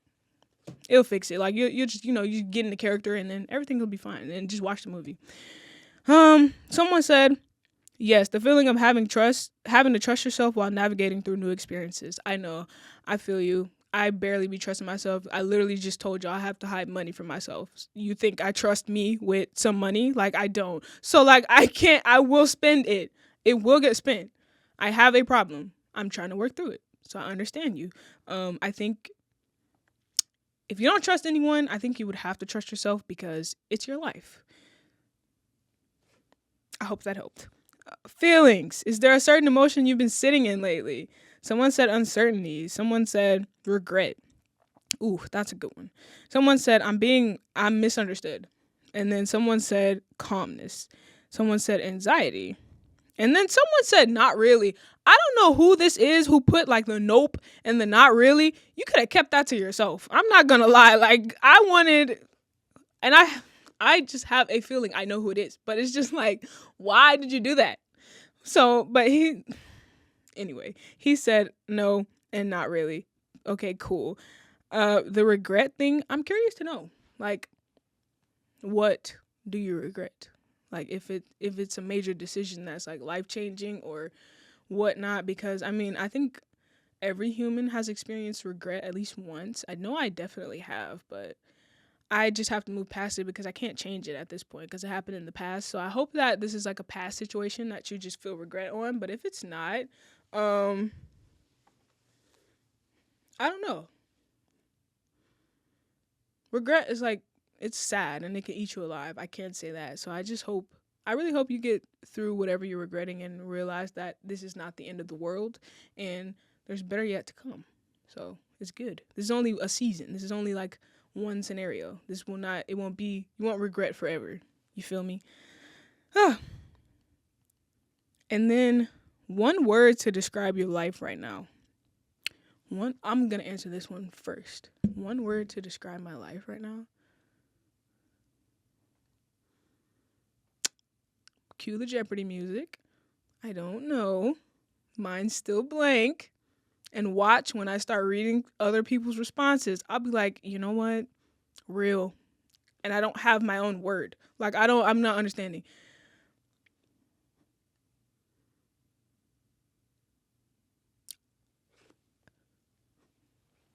It'll fix it. Like, you just, you get in the character, and then everything will be fine, and just watch the movie. Someone said, yes, the feeling of having to trust yourself while navigating through new experiences. I know, I feel you. I barely be trusting myself. I literally just told y'all I have to hide money from myself. You think I trust me with some money? Like, I don't. So, like, I will spend it. It will get spent. I have a problem. I'm trying to work through it. So I understand you. I think if you don't trust anyone, I think you would have to trust yourself because it's your life. I hope that helped. Feelings. Is there a certain emotion you've been sitting in lately? Someone said uncertainty. Someone said regret. Ooh, that's a good one. Someone said I'm misunderstood. And then someone said calmness. Someone said anxiety. And then someone said not really. I don't know who this is who put, like, the nope and the not really. You could have kept that to yourself. I'm not gonna lie. Like, I wanted, and I just have a feeling I know who it is. But it's just like, why did you do that? So, but anyway, he said no and not really. Okay, cool. The regret thing, I'm curious to know. Like, what do you regret? Like, if it's a major decision that's, like, life-changing or whatnot, because, I mean, I think every human has experienced regret at least once. I know I definitely have, but I just have to move past it because I can't change it at this point because it happened in the past. So I hope that this is, like, a past situation that you just feel regret on. But if it's not, I don't know. Regret is, like, it's sad and it can eat you alive. I can't say that. So I really hope you get through whatever you're regretting and realize that this is not the end of the world. And there's better yet to come. So it's good. This is only a season. This is only like one scenario. This will not, it won't be, you won't regret forever. You feel me? Ah. And then one word to describe your life right now. I'm going to answer this one first. One word to describe my life right now. Cue the Jeopardy music. I don't know. Mine's still blank. And watch when I start reading other people's responses. I'll be like, you know what? Real. And I don't have my own word. Like, I'm not understanding.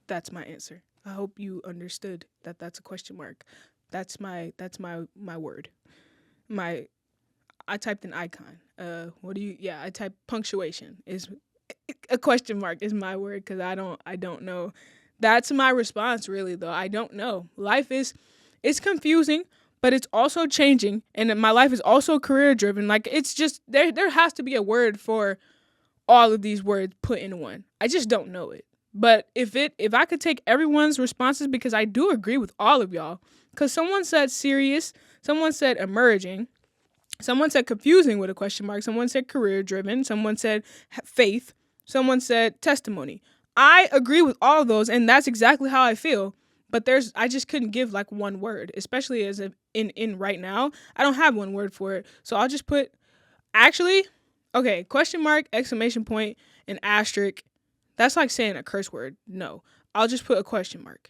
That's my answer. I hope you understood that that's a question mark. That's my word. I typed an icon. I typed punctuation is a question mark is my word cuz I don't know. That's my response really though. I don't know. Life is it's confusing, but it's also changing and my life is also career driven. Like it's just there has to be a word for all of these words put in one. I just don't know it. But if I could take everyone's responses because I do agree with all of y'all cuz someone said serious, someone said emerging, someone said confusing with a question mark, someone said career driven, someone said faith, someone said testimony. I agree with all of those and that's exactly how I feel. But I just couldn't give like one word, especially as in right now. I don't have one word for it. So I'll just put actually okay, question mark, exclamation point, and asterisk. That's like saying a curse word. No. I'll just put a question mark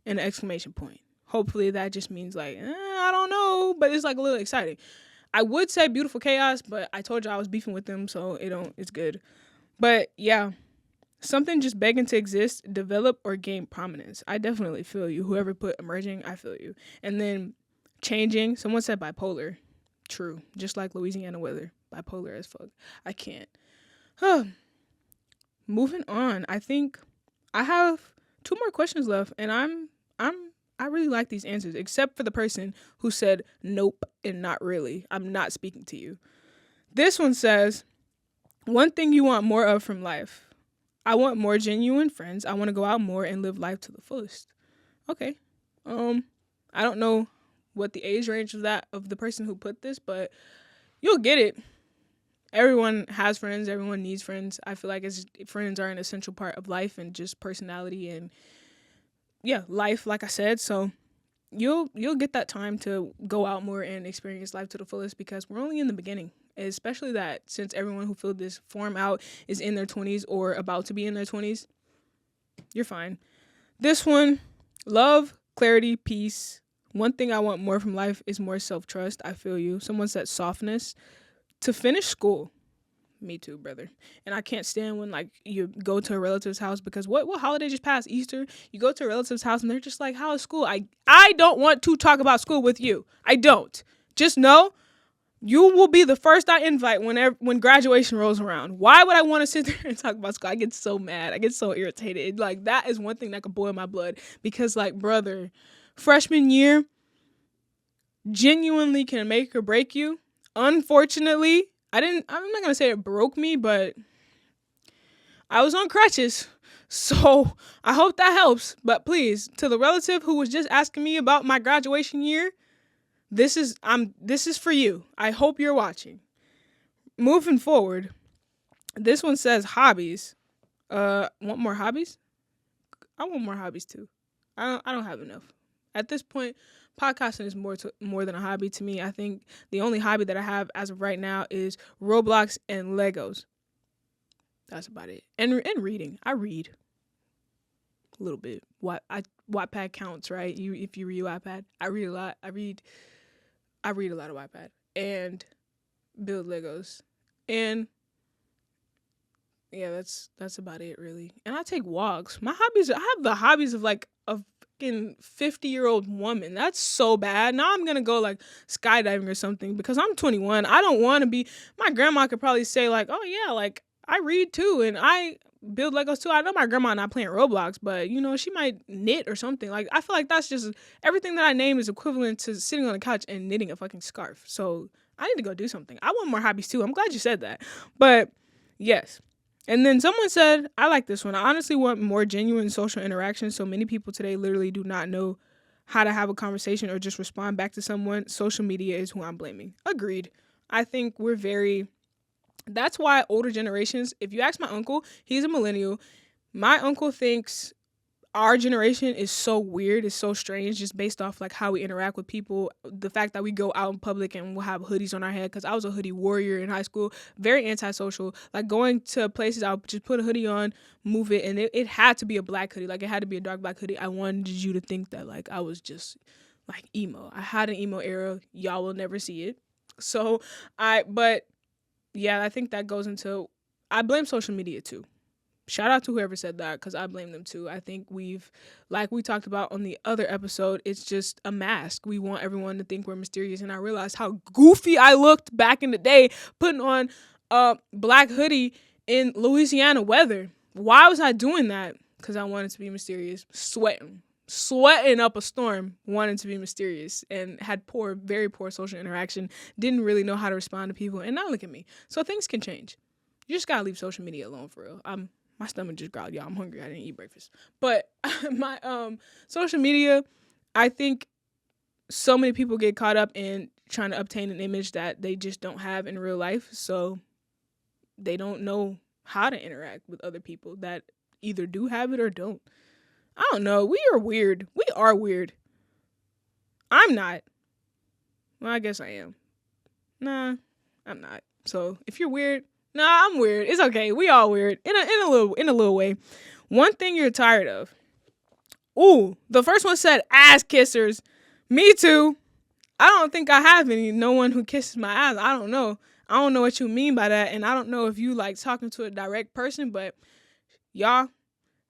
and an exclamation point. Hopefully that just means like, I don't know, but it's like a little exciting. I would say beautiful chaos, but I told you I was beefing with them, so it's good. But yeah, something just begging to exist, develop, or gain prominence. I definitely feel you. Whoever put emerging, I feel you. And then changing, someone said bipolar. True. Just like Louisiana weather. Bipolar as fuck. I can't. Moving on. I think I have 2 more questions left, and I really like these answers, except for the person who said nope and not really. I'm not speaking to you. This one says, one thing you want more of from life. I want more genuine friends. I want to go out more and live life to the fullest. Okay. I don't know what the age range of the person who put this, but you'll get it. Everyone has friends. Everyone needs friends. I feel like friends are an essential part of life and just personality and life, like I said. So you'll get that time to go out more and experience life to the fullest because we're only in the beginning. Especially that since everyone who filled this form out is in their 20s or about to be in their 20s, you're fine. This one, love, clarity, peace. One thing I want more from life is more self-trust. I feel you. Someone said softness. To finish school. Me too, brother. And I can't stand when like you go to a relative's house because what holiday just passed? Easter. You go to a relative's house and they're just like, how is school? I don't want to talk about school with you. I don't. Just know you will be the first I invite when graduation rolls around. Why would I want to sit there and talk about school? I get so mad. I get so irritated. Like that is one thing that could boil my blood because like, brother, freshman year genuinely can make or break you. Unfortunately, I'm not going to say it broke me, but I was on crutches. So I hope that helps. But please, to the relative who was just asking me about my graduation year, this is for you. I hope you're watching. Moving forward, this one says hobbies. Want more hobbies? I want more hobbies too. I don't have enough. At this point, podcasting is more than a hobby to me. I think the only hobby that I have as of right now is Roblox and Legos. That's about it. And reading. I read a little bit. Wattpad counts, right? If you read Wattpad, I read a lot. I read a lot of Wattpad and build Legos. And yeah, that's about it really. And I take walks. I have the hobbies of like a fucking 50-year-old woman. That's so bad. Now I'm gonna go like skydiving or something because I'm 21. I don't want to be. My grandma could probably say like, oh yeah, like I read too and I build Legos too. I know my grandma not playing Roblox, but you know she might knit or something. Like I feel like that's just everything that I name is equivalent to sitting on the couch and knitting a fucking scarf. So I need to go do something. I want more hobbies too. I'm glad you said that. But yes. And then someone said, I like this one. I honestly want more genuine social interaction. So many people today literally do not know how to have a conversation or just respond back to someone. Social media is who I'm blaming. Agreed. I think we're very, that's why older generations, if you ask my uncle, he's a millennial. My uncle thinks our generation is so weird, it's so strange, just based off like how we interact with people. The fact that we go out in public and we'll have hoodies on our head, because I was a hoodie warrior in high school, very antisocial. Like going to places, I'll just put a hoodie on, move it, and it had to be a black hoodie. Like it had to be a dark black hoodie. I wanted you to think that like I was just like emo. I had an emo era. Y'all will never see it. So but yeah, I think that goes into, I blame social media too. Shout out to whoever said that, because I blame them too. I think like we talked about on the other episode, it's just a mask. We want everyone to think we're mysterious. And I realized how goofy I looked back in the day putting on a black hoodie in Louisiana weather. Why was I doing that? Because I wanted to be mysterious. Sweating up a storm, wanting to be mysterious, and had very poor social interaction. Didn't really know how to respond to people. And now look at me. So things can change. You just gotta leave social media alone, for real. My stomach just growled. Y'all, I'm hungry. I didn't eat breakfast. But my social media, I think so many people get caught up in trying to obtain an image that they just don't have in real life. So they don't know how to interact with other people that either do have it or don't. I don't know. We are weird. We are weird. I'm not. Well, I guess I am. Nah, I'm not. So if you're weird, nah, I'm weird. It's okay. We all weird in a little way. One thing you're tired of. Ooh, the first one said ass kissers. Me too. I don't think I have no one who kisses my ass. I don't know. I don't know what you mean by that, and I don't know if you like talking to a direct person, but y'all,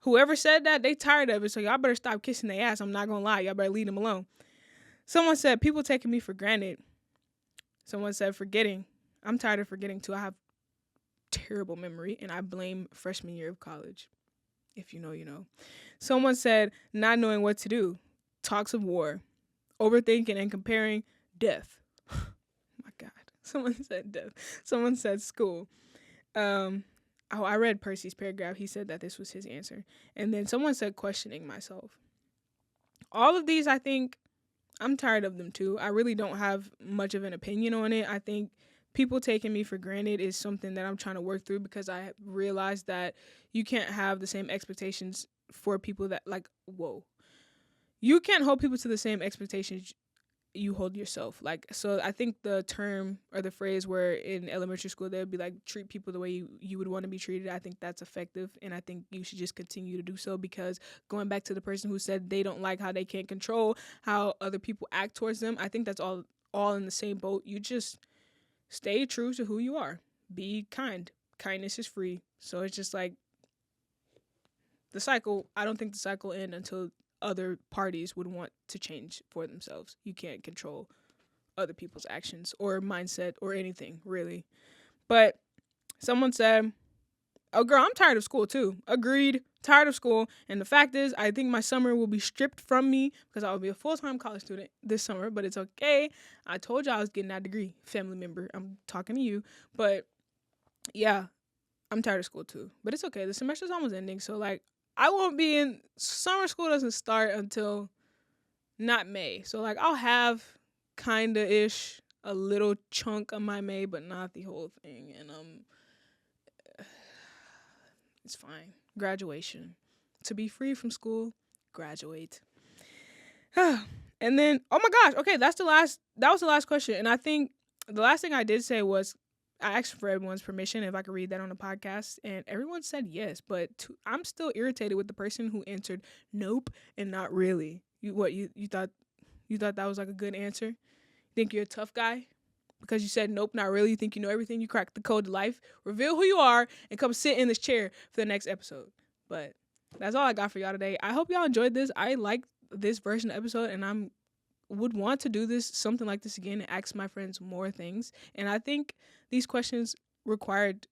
whoever said that, they tired of it. So y'all better stop kissing their ass. I'm not gonna lie. Y'all better leave them alone. Someone said people taking me for granted. Someone said forgetting. I'm tired of forgetting too. I have terrible memory, and I blame freshman year of college. If you know, you know. Someone said not knowing what to do. Talks of war. Overthinking and comparing. Death. My God. Someone said death. Someone said school. I read Percy's paragraph. He said that this was his answer. And then someone said questioning myself. All of these, I think, I'm tired of them too. I really don't have much of an opinion on it. I think people taking me for granted is something that I'm trying to work through, because I realized that you can't have the same expectations for people that, like, whoa. You can't hold people to the same expectations you hold yourself. Like, so I think the term or the phrase where in elementary school they would be like, treat people the way you would want to be treated. I think that's effective, and I think you should just continue to do so, because going back to the person who said they don't like how they can't control how other people act towards them, I think that's all in the same boat. You just stay true to who you are. Be kind. Kindness is free. So it's just like the cycle. I don't think the cycle ends until other parties would want to change for themselves. You can't control other people's actions or mindset or anything, really. But someone said, oh, girl, I'm tired of school too. Agreed. Tired of school. And the fact is, I think my summer will be stripped from me, because I will be a full-time college student this summer, but it's okay. I told you I was getting that degree, family member. I'm talking to you. But yeah, I'm tired of school too. But it's okay. The semester's almost ending. So like, I won't be in, summer school doesn't start until not May. So like, I'll have kinda ish a little chunk of my May, but not the whole thing. And it's fine. Graduation. To be free from school, graduate. And then, oh my gosh, okay, that was the last question. And I think the last thing I did say was, I asked for everyone's permission if I could read that on the podcast, and everyone said yes, but I'm still irritated with the person who answered nope and not really. You thought that was like a good answer? You think you're a tough guy? Because you said nope, not really. You think you know everything? You cracked the code to life. Reveal who you are and come sit in this chair for the next episode. But that's all I got for y'all today. I hope y'all enjoyed this. I liked this version of the episode, and would want to do something like this again, and ask my friends more things. And I think these questions required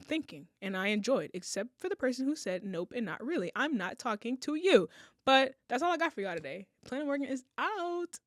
thinking, and I enjoyed, except for the person who said nope and not really. I'm not talking to you. But that's all I got for y'all today. Planet Morgan is out.